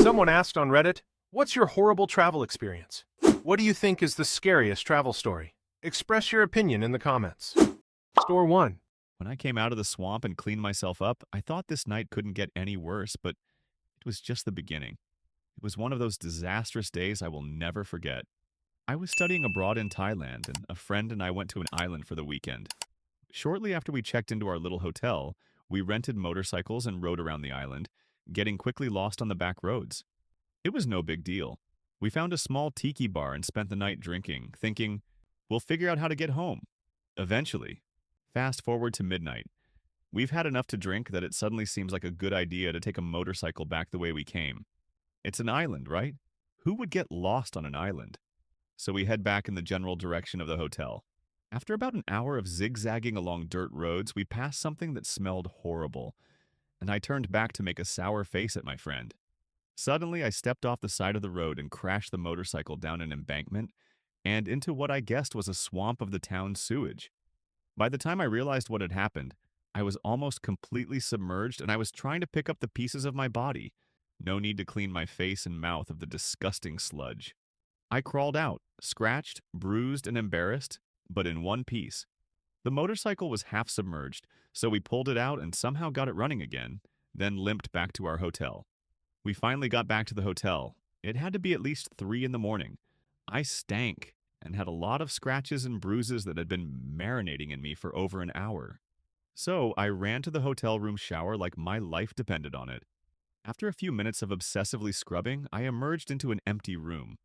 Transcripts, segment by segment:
Someone asked on Reddit, "What's your horrible travel experience? What do you think is the scariest travel story? Express your opinion in the comments." Store 1. When I came out of the swamp and cleaned myself up, I thought this night couldn't get any worse, but it was just the beginning. It was one of those disastrous days I will never forget. I was studying abroad in Thailand, and a friend and I went to an island for the weekend. Shortly after we checked into our little hotel, we rented motorcycles and rode around the island, getting quickly lost on the back roads. It was no big deal. We found a small tiki bar and spent the night drinking, thinking, we'll figure out how to get home. Eventually. Fast forward to midnight. We've had enough to drink that it suddenly seems like a good idea to take a motorcycle back the way we came. It's an island, right? Who would get lost on an island? So we head back in the general direction of the hotel. After about an hour of zigzagging along dirt roads, we passed something that smelled horrible, and I turned back to make a sour face at my friend. Suddenly, I stepped off the side of the road and crashed the motorcycle down an embankment and into what I guessed was a swamp of the town's sewage. By the time I realized what had happened, I was almost completely submerged and I was trying to pick up the pieces of my body. No need to clean my face and mouth of the disgusting sludge. I crawled out, scratched, bruised, and embarrassed, but in one piece. The motorcycle was half submerged, so we pulled it out and somehow got it running again, then limped back to our hotel. We finally got back to the hotel. It had to be at least 3 in the morning. I stank and had a lot of scratches and bruises that had been marinating in me for over an hour. So I ran to the hotel room shower like my life depended on it. After a few minutes of obsessively scrubbing, I emerged into an empty room.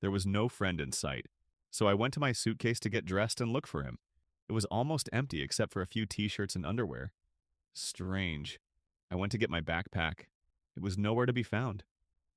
There was no friend in sight, so I went to my suitcase to get dressed and look for him. It was almost empty except for a few t-shirts and underwear. Strange. I went to get my backpack. It was nowhere to be found.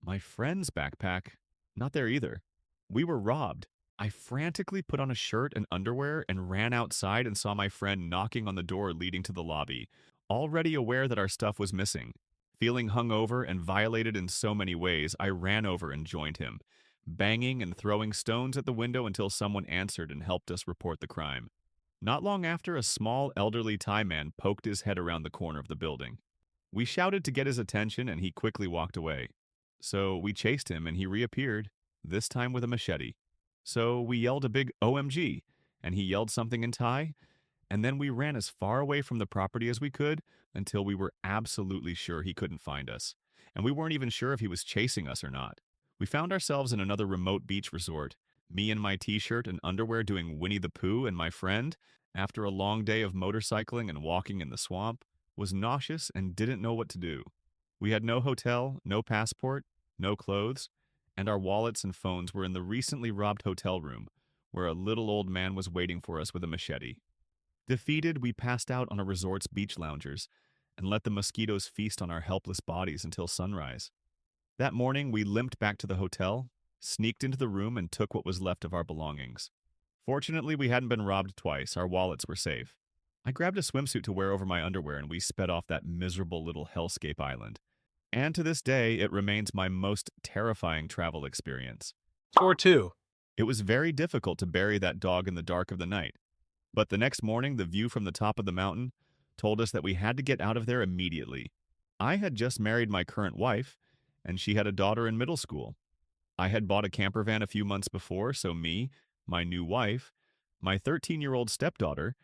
My friend's backpack, not there either. We were robbed. I frantically put on a shirt and underwear and ran outside and saw my friend knocking on the door leading to the lobby, already aware that our stuff was missing. Feeling hungover and violated in so many ways, I ran over and joined him, banging and throwing stones at the window until someone answered and helped us report the crime. Not long after, a small, elderly Thai man poked his head around the corner of the building. We shouted to get his attention and he quickly walked away. So we chased him and he reappeared, this time with a machete. So we yelled a big OMG, and he yelled something in Thai, and then we ran as far away from the property as we could until we were absolutely sure he couldn't find us. And we weren't even sure if he was chasing us or not. We found ourselves in another remote beach resort, me in my t-shirt and underwear doing Winnie the Pooh, and my friend, after a long day of motorcycling and walking in the swamp, was nauseous and didn't know what to do. We had no hotel, no passport, no clothes, and our wallets and phones were in the recently robbed hotel room, where a little old man was waiting for us with a machete. Defeated, we passed out on a resort's beach loungers and let the mosquitoes feast on our helpless bodies until sunrise. That morning, we limped back to the hotel, sneaked into the room, and took what was left of our belongings. Fortunately, we hadn't been robbed twice. Our wallets were safe. I grabbed a swimsuit to wear over my underwear, and we sped off that miserable little hellscape island. And to this day, it remains my most terrifying travel experience. Store 2. It was very difficult to bury that dog in the dark of the night. But the next morning, the view from the top of the mountain told us that we had to get out of there immediately. I had just married my current wife, and she had a daughter in middle school. I had bought a camper van a few months before, so me, my new wife, my 13-year-old stepdaughter,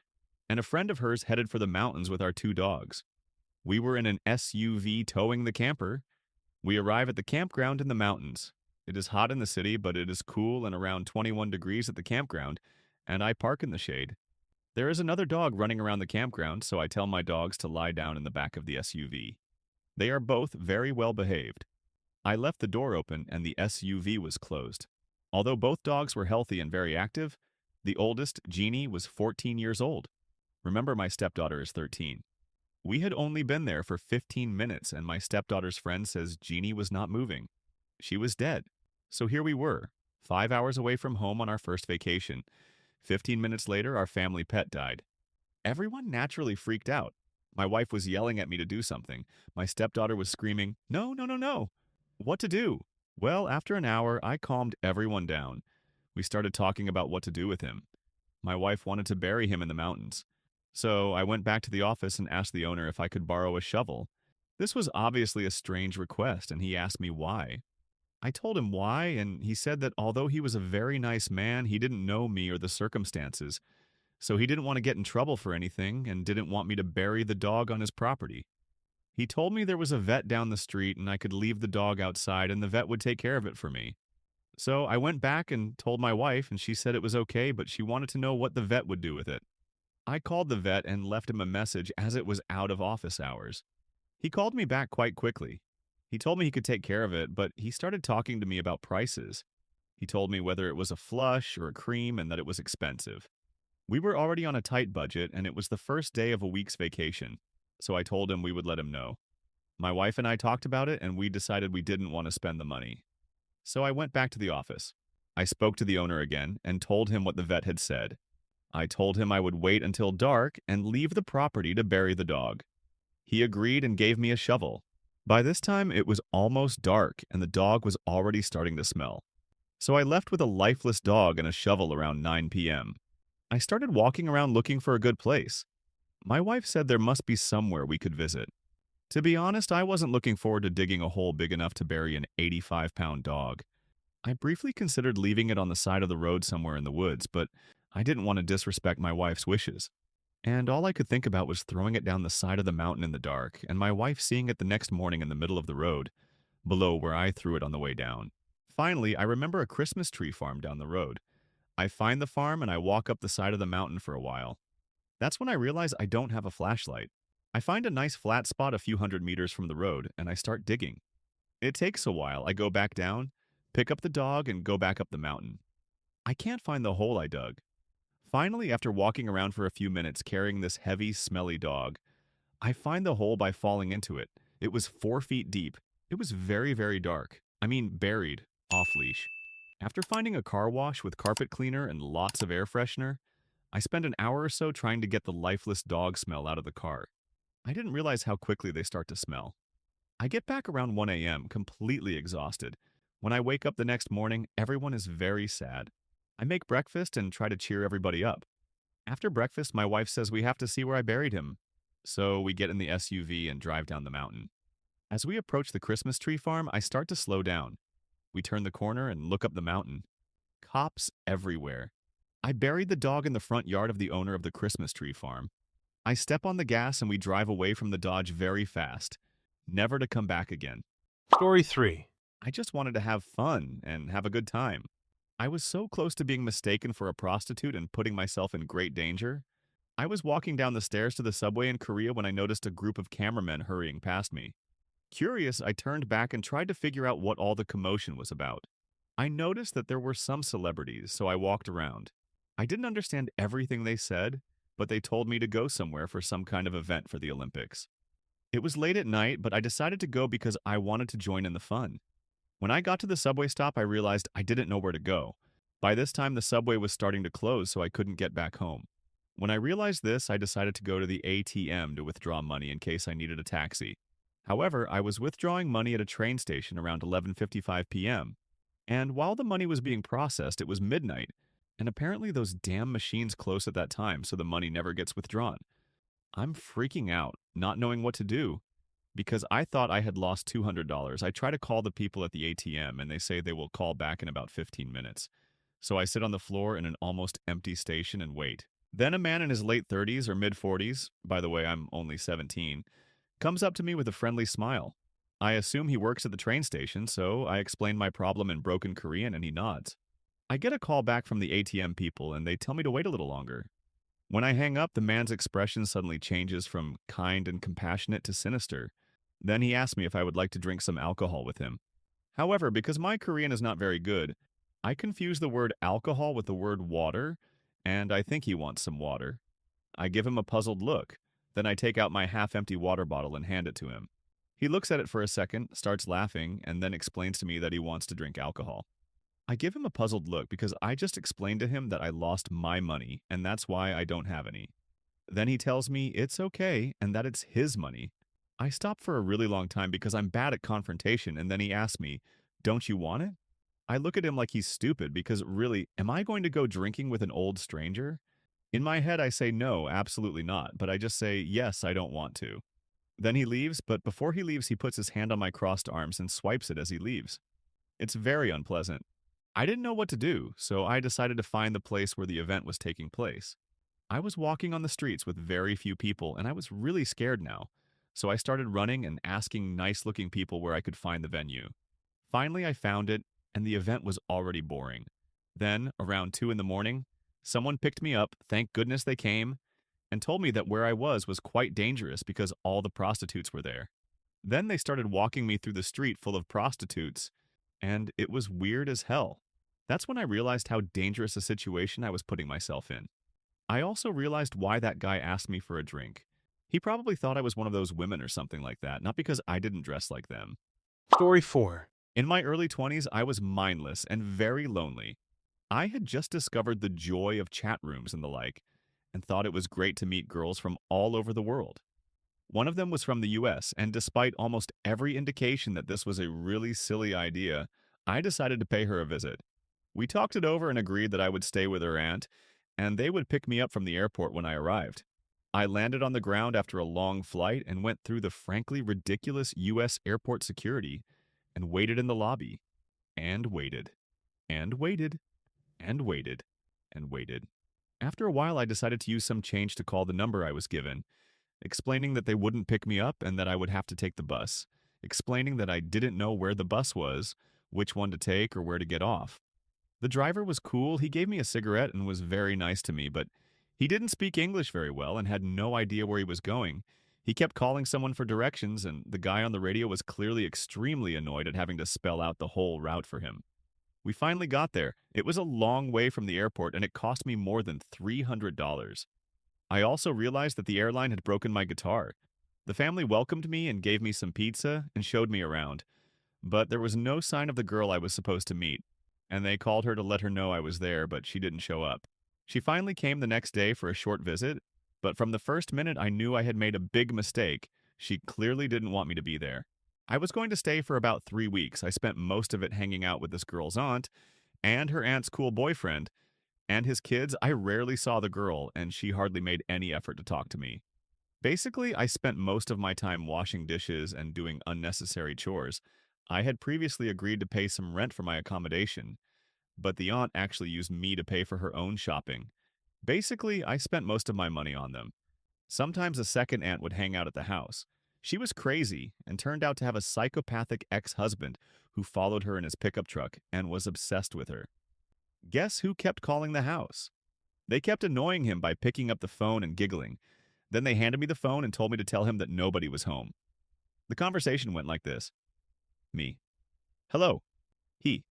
and a friend of hers headed for the mountains with our 2 dogs. We were in an SUV towing the camper. We arrive at the campground in the mountains. It is hot in the city, but it is cool and around 21 degrees at the campground, and I park in the shade. There is another dog running around the campground, so I tell my dogs to lie down in the back of the SUV. They are both very well behaved. I left the door open and the SUV was closed. Although both dogs were healthy and very active, the oldest, Jeannie, was 14 years old. Remember, my stepdaughter is 13. We had only been there for 15 minutes, and my stepdaughter's friend says Jeannie was not moving. She was dead. So here we were, 5 hours away from home on our first vacation. 15 minutes later, our family pet died. Everyone naturally freaked out. My wife was yelling at me to do something. My stepdaughter was screaming, "No, no, no, no." What to do? Well, after an hour, I calmed everyone down. We started talking about what to do with him. My wife wanted to bury him in the mountains. So I went back to the office and asked the owner if I could borrow a shovel. This was obviously a strange request, and he asked me why. I told him why, and he said that although he was a very nice man, he didn't know me or the circumstances, so he didn't want to get in trouble for anything and didn't want me to bury the dog on his property. He told me there was a vet down the street and I could leave the dog outside and the vet would take care of it for me. So I went back and told my wife, and she said it was okay, but she wanted to know what the vet would do with it. I called the vet and left him a message as it was out of office hours. He called me back quite quickly. He told me he could take care of it, but he started talking to me about prices. He told me whether it was a flush or a cream and that it was expensive. We were already on a tight budget, and it was the first day of a week's vacation, so I told him we would let him know. My wife and I talked about it, and we decided we didn't want to spend the money. So I went back to the office. I spoke to the owner again and told him what the vet had said. I told him I would wait until dark and leave the property to bury the dog. He agreed and gave me a shovel. By this time, it was almost dark and the dog was already starting to smell. So I left with a lifeless dog and a shovel around 9 p.m. I started walking around looking for a good place. My wife said there must be somewhere we could visit. To be honest, I wasn't looking forward to digging a hole big enough to bury an 85-pound dog. I briefly considered leaving it on the side of the road somewhere in the woods, but I didn't want to disrespect my wife's wishes. And all I could think about was throwing it down the side of the mountain in the dark, and my wife seeing it the next morning in the middle of the road, below where I threw it on the way down. Finally, I remember a Christmas tree farm down the road. I find the farm and I walk up the side of the mountain for a while. That's when I realize I don't have a flashlight. I find a nice flat spot a few hundred meters from the road, and I start digging. It takes a while. I go back down, pick up the dog, and go back up the mountain. I can't find the hole I dug. Finally, after walking around for a few minutes carrying this heavy, smelly dog, I find the hole by falling into it. It was 4 feet deep. It was very, very dark. I mean, buried, off-leash. After finding a car wash with carpet cleaner and lots of air freshener, I spent an hour or so trying to get the lifeless dog smell out of the car. I didn't realize how quickly they start to smell. I get back around 1 a.m., completely exhausted. When I wake up the next morning, everyone is very sad. I make breakfast and try to cheer everybody up. After breakfast, my wife says we have to see where I buried him. So we get in the SUV and drive down the mountain. As we approach the Christmas tree farm, I start to slow down. We turn the corner and look up the mountain. Cops everywhere. I buried the dog in the front yard of the owner of the Christmas tree farm. I step on the gas and we drive away from the Dodge very fast, never to come back again. Story 3. I just wanted to have fun and have a good time. I was so close to being mistaken for a prostitute and putting myself in great danger. I was walking down the stairs to the subway in Korea when I noticed a group of cameramen hurrying past me. Curious, I turned back and tried to figure out what all the commotion was about. I noticed that there were some celebrities, so I walked around. I didn't understand everything they said, but they told me to go somewhere for some kind of event for the Olympics. It was late at night, but I decided to go because I wanted to join in the fun. When I got to the subway stop, I realized I didn't know where to go. By this time, the subway was starting to close, so I couldn't get back home. When I realized this, I decided to go to the ATM to withdraw money in case I needed a taxi. However, I was withdrawing money at a train station around 11:55 p.m. And while the money was being processed, it was midnight, and apparently those damn machines close at that time, so the money never gets withdrawn. I'm freaking out, not knowing what to do. Because I thought I had lost $200, I try to call the people at the ATM, and they say they will call back in about 15 minutes. So I sit on the floor in an almost empty station and wait. Then a man in his late 30s or mid 40s, by the way, I'm only 17, comes up to me with a friendly smile. I assume he works at the train station, so I explain my problem in broken Korean and he nods. I get a call back from the ATM people and they tell me to wait a little longer. When I hang up, the man's expression suddenly changes from kind and compassionate to sinister. Then he asks me if I would like to drink some alcohol with him. However, because my Korean is not very good, I confuse the word alcohol with the word water, and I think he wants some water. I give him a puzzled look. Then I take out my half-empty water bottle and hand it to him. He looks at it for a second, starts laughing, and then explains to me that he wants to drink alcohol. I give him a puzzled look because I just explained to him that I lost my money, and that's why I don't have any. Then he tells me it's okay and that it's his money. I stop for a really long time because I'm bad at confrontation, and then he asks me, "Don't you want it?" I look at him like he's stupid because really, am I going to go drinking with an old stranger? In my head, I say no, absolutely not, but I just say, yes, I don't want to. Then he leaves, but before he leaves, he puts his hand on my crossed arms and swipes it as he leaves. It's very unpleasant. I didn't know what to do, so I decided to find the place where the event was taking place. I was walking on the streets with very few people, and I was really scared now. So I started running and asking nice looking people where I could find the venue. Finally, I found it, and the event was already boring. Then, around 2 in the morning, someone picked me up, thank goodness they came, and told me that where I was quite dangerous because all the prostitutes were there. Then they started walking me through the street full of prostitutes, and it was weird as hell. That's when I realized how dangerous a situation I was putting myself in. I also realized why that guy asked me for a drink. He probably thought I was one of those women or something like that, not because I didn't dress like them. Story 4. In my early 20s, I was mindless and very lonely. I had just discovered the joy of chat rooms and the like, and thought it was great to meet girls from all over the world. One of them was from the US, and despite almost every indication that this was a really silly idea, I decided to pay her a visit. We talked it over and agreed that I would stay with her aunt, and they would pick me up from the airport when I arrived. I landed on the ground after a long flight and went through the frankly ridiculous US airport security and waited in the lobby, and waited, and waited, and waited, and waited. After a while, I decided to use some change to call the number I was given, explaining that they wouldn't pick me up and that I would have to take the bus, explaining that I didn't know where the bus was, which one to take, or where to get off. The driver was cool, he gave me a cigarette and was very nice to me, but he didn't speak English very well and had no idea where he was going. He kept calling someone for directions, and the guy on the radio was clearly extremely annoyed at having to spell out the whole route for him. We finally got there. It was a long way from the airport, and it cost me more than $300. I also realized that the airline had broken my guitar. The family welcomed me and gave me some pizza and showed me around, but there was no sign of the girl I was supposed to meet, and they called her to let her know I was there, but she didn't show up. She finally came the next day for a short visit, but from the first minute I knew I had made a big mistake. She clearly didn't want me to be there. I was going to stay for about 3 weeks. I spent most of it hanging out with this girl's aunt and her aunt's cool boyfriend, and his kids. I rarely saw the girl, and she hardly made any effort to talk to me. Basically, I spent most of my time washing dishes and doing unnecessary chores. I had previously agreed to pay some rent for my accommodation, but the aunt actually used me to pay for her own shopping. Basically, I spent most of my money on them. Sometimes a second aunt would hang out at the house. She was crazy and turned out to have a psychopathic ex-husband who followed her in his pickup truck and was obsessed with her. Guess who kept calling the house? They kept annoying him by picking up the phone and giggling. Then they handed me the phone and told me to tell him that nobody was home. The conversation went like this. Me. Hello. He.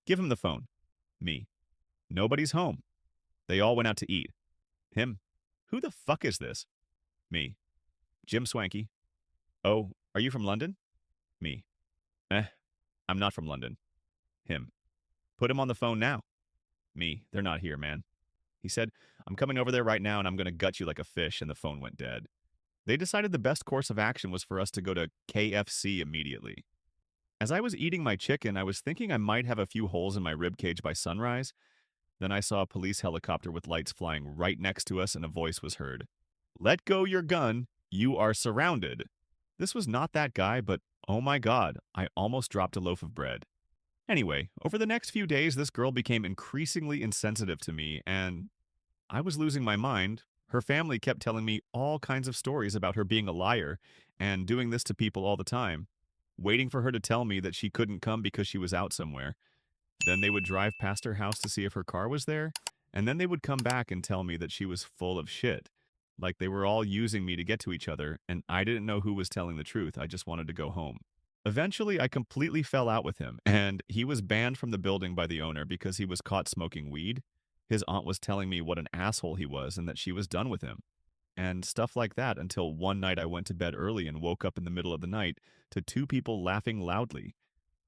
Give him the phone. Me. Nobody's home. They all went out to eat. Him. Who the fuck is this? Me. Jim Swanky. Oh, are you from London? Me. I'm not from London. Him. Put him on the phone now. Me. They're not here, man. He said, I'm coming over there right now and I'm going to gut you like a fish, and the phone went dead. They decided the best course of action was for us to go to KFC immediately. As I was eating my chicken, I was thinking I might have a few holes in my ribcage by sunrise. Then I saw a police helicopter with lights flying right next to us, and a voice was heard. Let go your gun. You are surrounded. This was not that guy, but oh my god, I almost dropped a loaf of bread. Anyway, over the next few days, this girl became increasingly insensitive to me, and I was losing my mind. Her family kept telling me all kinds of stories about her being a liar and doing this to people all the time, waiting for her to tell me that she couldn't come because she was out somewhere. Then they would drive past her house to see if her car was there, and then they would come back and tell me that she was full of shit. Like they were all using me to get to each other, and I didn't know who was telling the truth. I just wanted to go home. Eventually, I completely fell out with him, and he was banned from the building by the owner because he was caught smoking weed. His aunt was telling me what an asshole he was and that she was done with him. And stuff like that, until one night I went to bed early and woke up in the middle of the night to 2 people laughing loudly.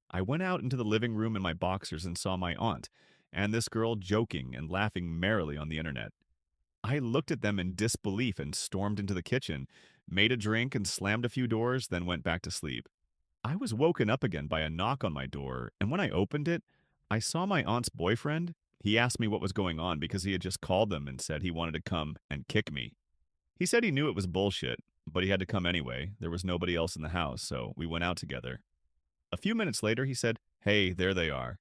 I went out into the living room in my boxers and saw my aunt and this girl joking and laughing merrily on the internet. I looked at them in disbelief and stormed into the kitchen, made a drink and slammed a few doors, then went back to sleep. I was woken up again by a knock on my door, and when I opened it, I saw my aunt's boyfriend. He asked me what was going on because he had just called them and said he wanted to come and kick me. He said he knew it was bullshit, but he had to come anyway. There was nobody else in the house, so we went out together. A few minutes later, he said, "Hey, there they are."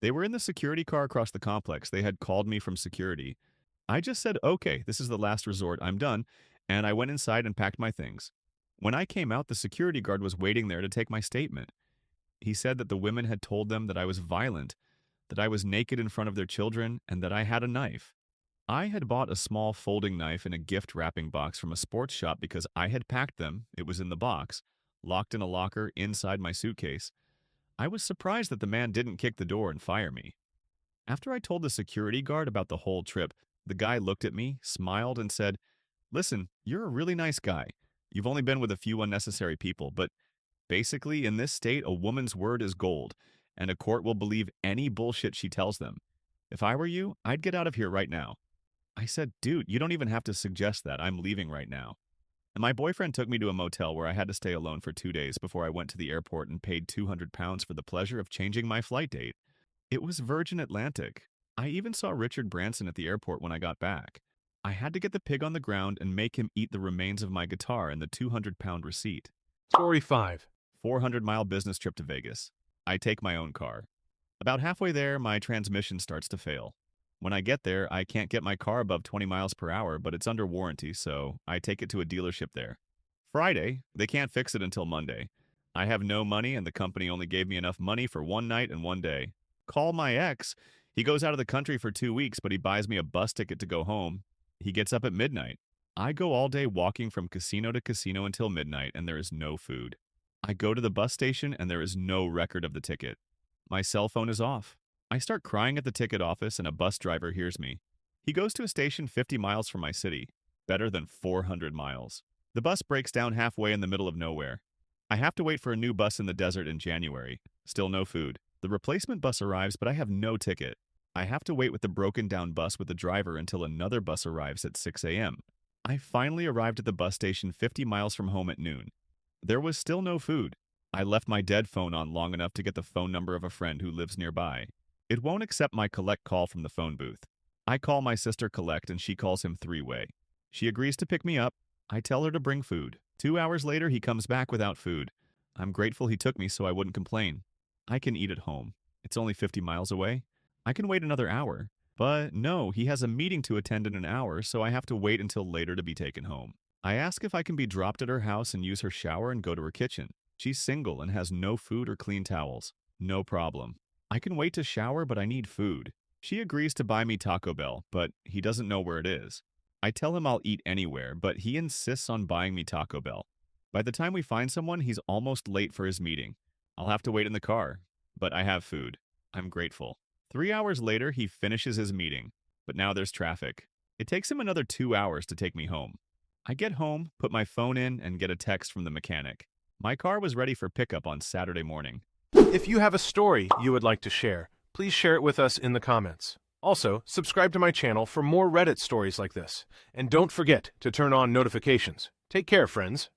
They were in the security car across the complex. They had called me from security. I just said, "Okay, this is the last resort. I'm done." And I went inside and packed my things. When I came out, the security guard was waiting there to take my statement. He said that the women had told them that I was violent, that I was naked in front of their children, and that I had a knife. I had bought a small folding knife in a gift wrapping box from a sports shop because I had packed them. It was in the box, locked in a locker inside my suitcase. I was surprised that the man didn't kick the door and fire me. After I told the security guard about the whole trip, the guy looked at me, smiled, and said, "Listen, you're a really nice guy. You've only been with a few unnecessary people, but basically, in this state, a woman's word is gold, and a court will believe any bullshit she tells them. If I were you, I'd get out of here right now." I said, "Dude, you don't even have to suggest that. I'm leaving right now." And my boyfriend took me to a motel where I had to stay alone for 2 days before I went to the airport and paid £200 for the pleasure of changing my flight date. It was Virgin Atlantic. I even saw Richard Branson at the airport when I got back. I had to get the pig on the ground and make him eat the remains of my guitar and the £200 receipt. Story 5. 400-mile business trip to Vegas. I take my own car. About halfway there, my transmission starts to fail. When I get there, I can't get my car above 20 miles per hour, but it's under warranty, so I take it to a dealership there. Friday, they can't fix it until Monday. I have no money, and the company only gave me enough money for one night and one day. Call my ex. He goes out of the country for 2 weeks, but he buys me a bus ticket to go home. He gets up at midnight. I go all day walking from casino to casino until midnight, and there is no food. I go to the bus station, and there is no record of the ticket. My cell phone is off. I start crying at the ticket office, and a bus driver hears me. He goes to a station 50 miles from my city. Better than 400 miles. The bus breaks down halfway in the middle of nowhere. I have to wait for a new bus in the desert in January. Still no food. The replacement bus arrives, but I have no ticket. I have to wait with the broken down bus with the driver until another bus arrives at 6 a.m. I finally arrived at the bus station 50 miles from home at noon. There was still no food. I left my dead phone on long enough to get the phone number of a friend who lives nearby. It won't accept my collect call from the phone booth. I call my sister Collect and she calls him three-way. She agrees to pick me up. I tell her to bring food. 2 hours later, he comes back without food. I'm grateful he took me so I wouldn't complain. I can eat at home. It's only 50 miles away. I can wait another hour. But no, he has a meeting to attend in an hour, so I have to wait until later to be taken home. I ask if I can be dropped at her house and use her shower and go to her kitchen. She's single and has no food or clean towels. No problem. I can wait to shower, but I need food. She agrees to buy me Taco Bell, but he doesn't know where it is. I tell him I'll eat anywhere, but he insists on buying me Taco Bell. By the time we find someone, he's almost late for his meeting. I'll have to wait in the car, but I have food. I'm grateful. 3 hours later, he finishes his meeting, but now there's traffic. It takes him another 2 hours to take me home. I get home, put my phone in, and get a text from the mechanic. My car was ready for pickup on Saturday morning. If you have a story you would like to share, please share it with us in the comments. Also, subscribe to my channel for more Reddit stories like this. And don't forget to turn on notifications. Take care, friends.